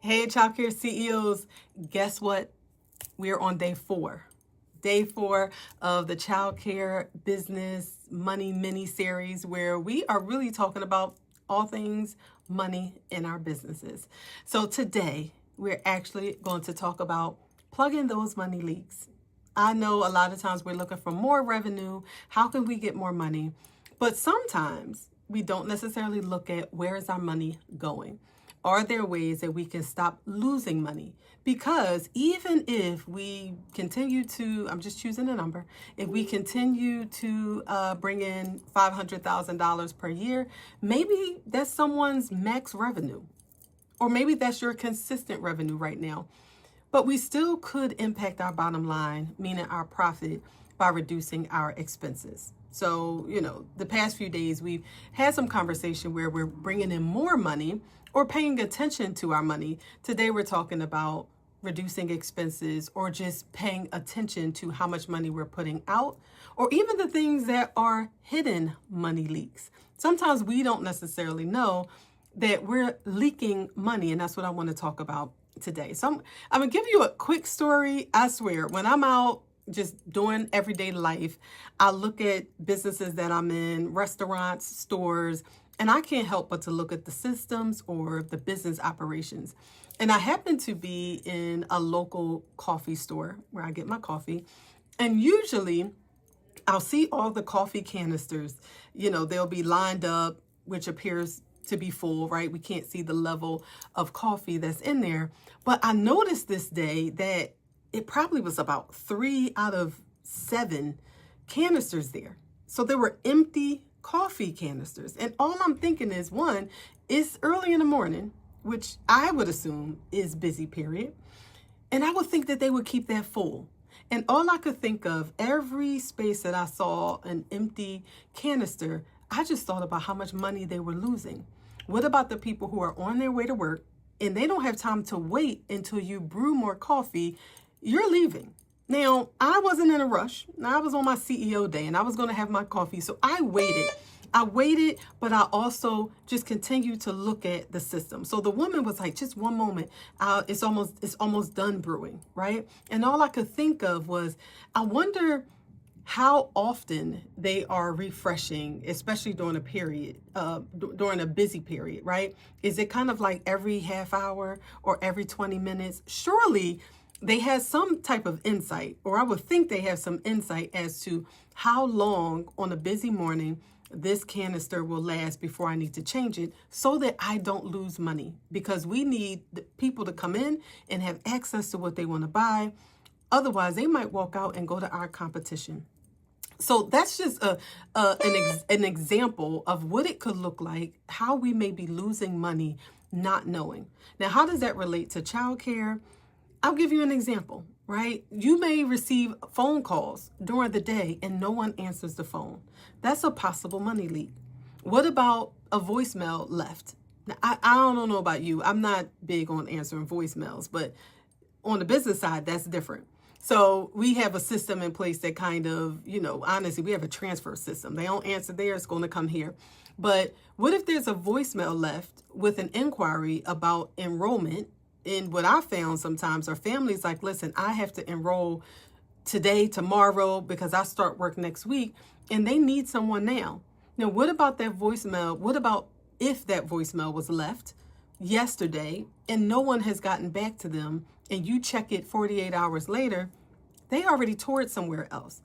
Hey, Childcare CEOs, guess what? We're on day 4. Day 4 of the Childcare Business Money Mini-Series, where we are really talking about all things money in our businesses. So today, we're actually going to talk about plugging those money leaks. I know a lot of times we're looking for more revenue. How can we get more money? But sometimes we don't necessarily look at where is our money going. Are there ways that we can stop losing money? Because even if we continue to, I'm just choosing a number, if we continue to bring in $500,000 per year, maybe that's someone's max revenue. Or maybe that's your consistent revenue right now. But we still could impact our bottom line, meaning our profit, by reducing our expenses. So, the past few days, we've had some conversation where we're bringing in more money or paying attention to our money. Today, we're talking about reducing expenses or just paying attention to how much money we're putting out, or even the things that are hidden money leaks. Sometimes we don't necessarily know that we're leaking money, and that's what I want to talk about today. So I'm going to give you a quick story. I swear, when I'm out just doing everyday life, I look at businesses that I'm in, restaurants, stores, and I can't help but to look at the systems or the business operations. And I happen to be in a local coffee store where I get my coffee. And usually I'll see all the coffee canisters, they'll be lined up, which appears to be full, right? We can't see the level of coffee that's in there. But I noticed this day that it probably was about 3 out of 7 canisters there. So there were empty coffee canisters. And all I'm thinking is, one, it's early in the morning, which I would assume is busy period. And I would think that they would keep that full. And all I could think of, every space that I saw an empty canister, I just thought about how much money they were losing. What about the people who are on their way to work and they don't have time to wait until you brew more coffee? You're leaving. Now, I wasn't in a rush. I was on my CEO day and I was going to have my coffee. So I waited, but I also just continued to look at the system. So the woman was like, just one moment, it's almost done brewing, right? And all I could think of was, I wonder how often they are refreshing, especially during a busy period, right? Is it kind of like every half hour or every 20 minutes? Surely they have some type of insight, or I would think they have some insight as to how long on a busy morning this canister will last before I need to change it, so that I don't lose money, because we need the people to come in and have access to what they want to buy. Otherwise, they might walk out and go to our competition. So that's just an example of what it could look like, how we may be losing money not knowing. Now, how does that relate to childcare? I'll give you an example, right? You may receive phone calls during the day and no one answers the phone. That's a possible money leak. What about a voicemail left? Now, I don't know about you. I'm not big on answering voicemails, but on the business side, that's different. So we have a system in place that kind of, honestly, we have a transfer system. They don't answer there, it's going to come here. But what if there's a voicemail left with an inquiry about enrollment? And what I found sometimes are families like, listen, I have to enroll today, tomorrow, because I start work next week, and they need someone now. Now, what about that voicemail? What about if that voicemail was left yesterday and no one has gotten back to them, and you check it 48 hours later, they already tore it somewhere else?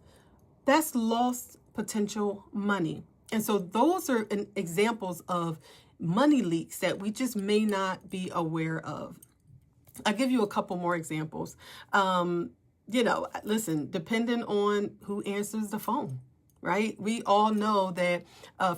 That's lost potential money. And so those are examples of money leaks that we just may not be aware of. I'll give you a couple more examples. Listen, depending on who answers the phone, right? We all know that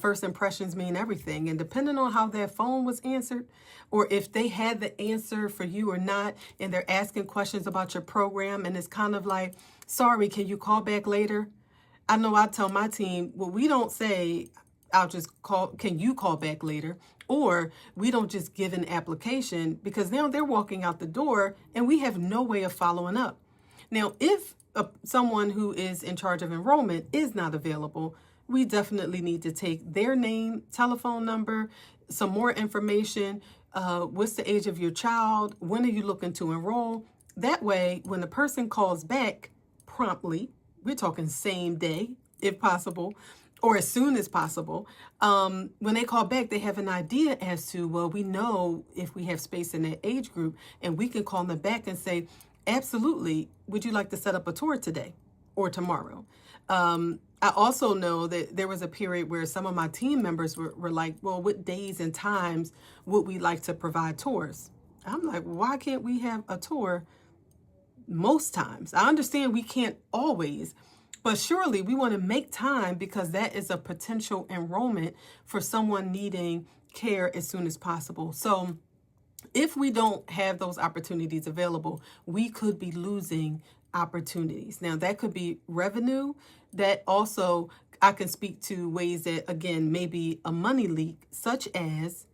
first impressions mean everything. And depending on how that phone was answered, or if they had the answer for you or not, and they're asking questions about your program, and it's kind of like, sorry, can you call back later? I know I tell my team, well, we don't say, I'll just call, can you call back later? Or we don't just give an application, because now they're walking out the door and we have no way of following up. Now, if someone who is in charge of enrollment is not available, we definitely need to take their name, telephone number, some more information, what's the age of your child? When are you looking to enroll? That way, when the person calls back promptly, we're talking same day, if possible, or as soon as possible. When they call back, they have an idea as to, well, we know if we have space in that age group, and we can call them back and say, absolutely, would you like to set up a tour today or tomorrow? I also know that there was a period where some of my team members were like, well, what days and times would we like to provide tours? I'm like, why can't we have a tour most times? I understand we can't always, but surely we want to make time, because that is a potential enrollment for someone needing care as soon as possible. So if we don't have those opportunities available, we could be losing opportunities. Now, that could be revenue. That also, I can speak to ways that, again, maybe a money leak, such as,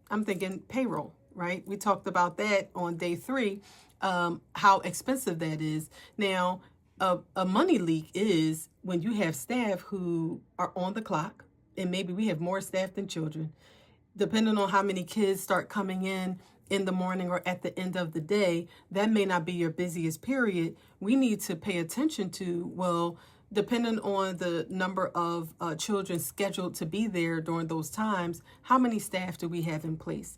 I'm thinking payroll, right? We talked about that on day 3, how expensive that is. Now, a money leak is when you have staff who are on the clock, and maybe we have more staff than children. Depending on how many kids start coming in the morning or at the end of the day, that may not be your busiest period. We need to pay attention to, well, depending on the number of children scheduled to be there during those times, how many staff do we have in place?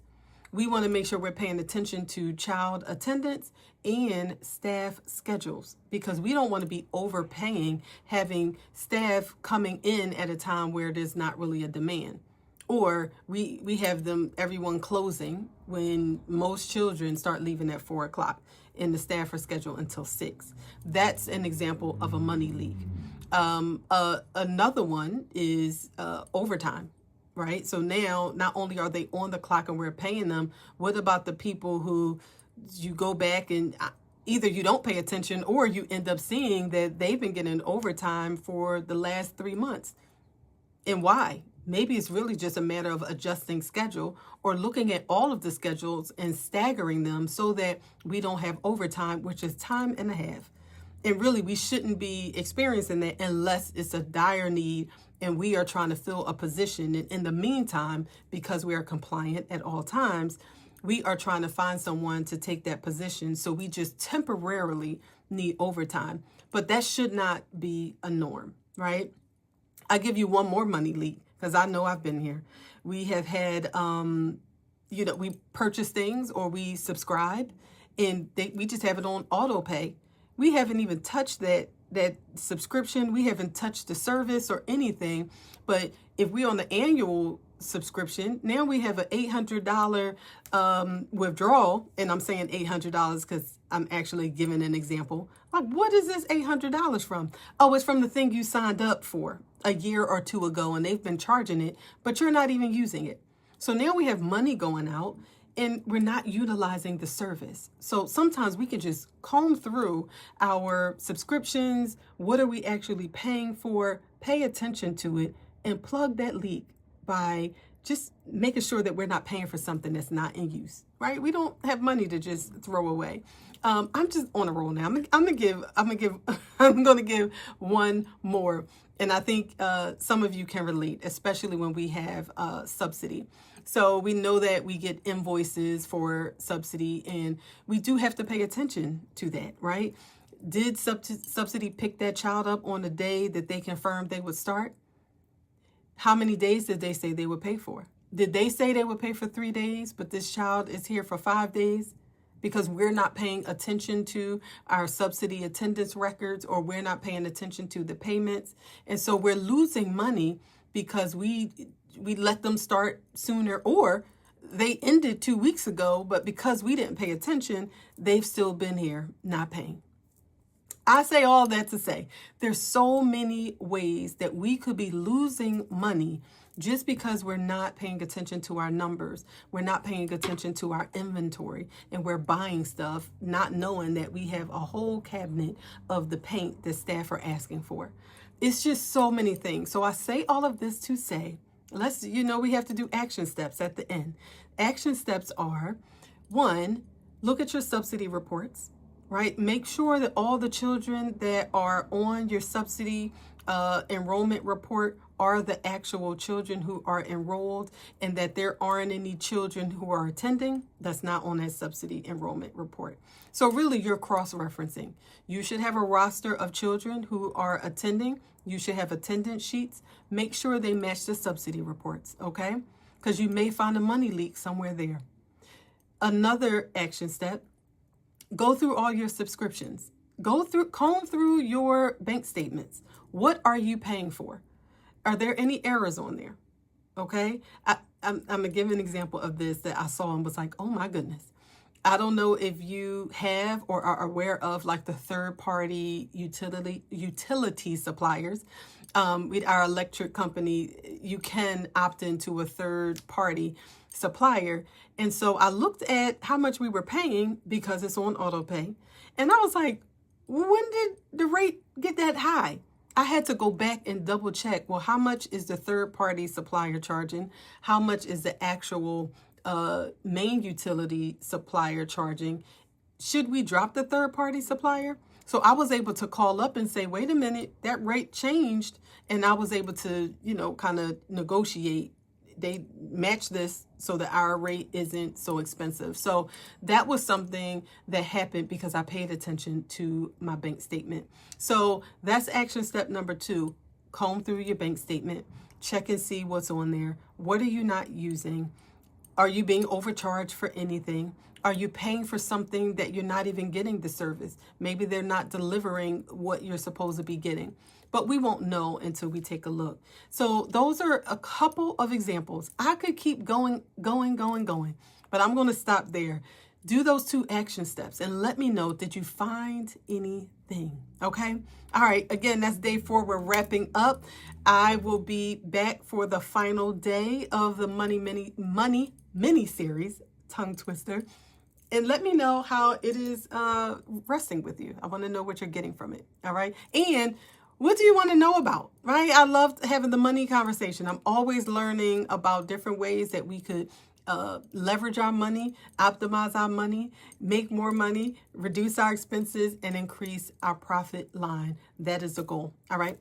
We want to make sure we're paying attention to child attendance and staff schedules, because we don't want to be overpaying, having staff coming in at a time where there's not really a demand. Or we have everyone closing when most children start leaving at 4 o'clock and the staff are scheduled until 6. That's an example of a money leak. Another one is overtime, right? So now not only are they on the clock and we're paying them, what about the people who you go back and either you don't pay attention, or you end up seeing that they've been getting overtime for the last 3 months? And why? Maybe it's really just a matter of adjusting schedule, or looking at all of the schedules and staggering them so that we don't have overtime, which is time and a half. And really, we shouldn't be experiencing that unless it's a dire need and we are trying to fill a position. And in the meantime, because we are compliant at all times, we are trying to find someone to take that position. So we just temporarily need overtime. But that should not be a norm, right? I'll give you one more money leak, because I know I've been here. We have had, we purchase things or we subscribe, and we just have it on auto pay. We haven't even touched that subscription. We haven't touched the service or anything. But if we're on the annual subscription, now we have an $800 withdrawal, and I'm saying $800 because I'm actually giving an example. Like, what is this $800 from? Oh, it's from the thing you signed up for a year or 2 ago, and they've been charging it, but you're not even using it. So now we have money going out, and we're not utilizing the service. So sometimes we can just comb through our subscriptions. What are we actually paying for? Pay attention to it and plug that leak by just making sure that we're not paying for something that's not in use, right? We don't have money to just throw away. I'm just on a roll now. I'm gonna give one more, and I think some of you can relate, especially when we have subsidy. So we know that we get invoices for subsidy, and we do have to pay attention to that, right? Did subsidy pick that child up on the day that they confirmed they would start? How many days did they say they would pay for? Did they say they would pay for 3 days, but this child is here for 5 days? Because we're not paying attention to our subsidy attendance records, or we're not paying attention to the payments. And so we're losing money because we let them start sooner, or they ended 2 weeks ago, but because we didn't pay attention, they've still been here not paying. I say all that to say there's so many ways that we could be losing money just because we're not paying attention to our numbers. We're not paying attention to our inventory, and we're buying stuff not knowing that we have a whole cabinet of the paint that staff are asking for. It's just so many things. So I say all of this to say, we have to do action steps at the end. Action steps are, 1, look at your subsidy reports, right? Make sure that all the children that are on your subsidy enrollment report are the actual children who are enrolled and that there aren't any children who are attending, that's not on that subsidy enrollment report. So really, you're cross-referencing. You should have a roster of children who are attending. You should have attendance sheets. Make sure they match the subsidy reports, okay? Because you may find a money leak somewhere there. Another action step, go through all your subscriptions. Comb through your bank statements. What are you paying for? Are there any errors on there? Okay? I'm going to give an example of this that I saw and was like, oh my goodness. I don't know if you have or are aware of like the third-party utility suppliers. With our electric company, you can opt into a third-party supplier. And so I looked at how much we were paying because it's on auto pay. And I was like, when did the rate get that high? I had to go back and double check. Well, how much is the third-party supplier charging? How much is the actual main utility supplier charging? Should we drop the third-party supplier? So I was able to call up and say, wait a minute, that rate changed. And I was able to, kind of negotiate. They match this so that our rate isn't so expensive. So that was something that happened because I paid attention to my bank statement. So that's action step number 2. Comb through your bank statement. Check and see what's on there. What are you not using? Are you being overcharged for anything? Are you paying for something that you're not even getting the service? Maybe they're not delivering what you're supposed to be getting. But we won't know until we take a look. So those are a couple of examples. I could keep going, but I'm going to stop there. Do those 2 action steps and let me know, did you find anything? Okay. All right. Again, that's day 4. We're wrapping up. I will be back for the final day of the Money MiniSeries, tongue twister. And let me know how it is resting with you. I want to know what you're getting from it. All right. And what do you want to know about, right? I love having the money conversation. I'm always learning about different ways that we could leverage our money, optimize our money, make more money, reduce our expenses, and increase our profit line. That is the goal. All right.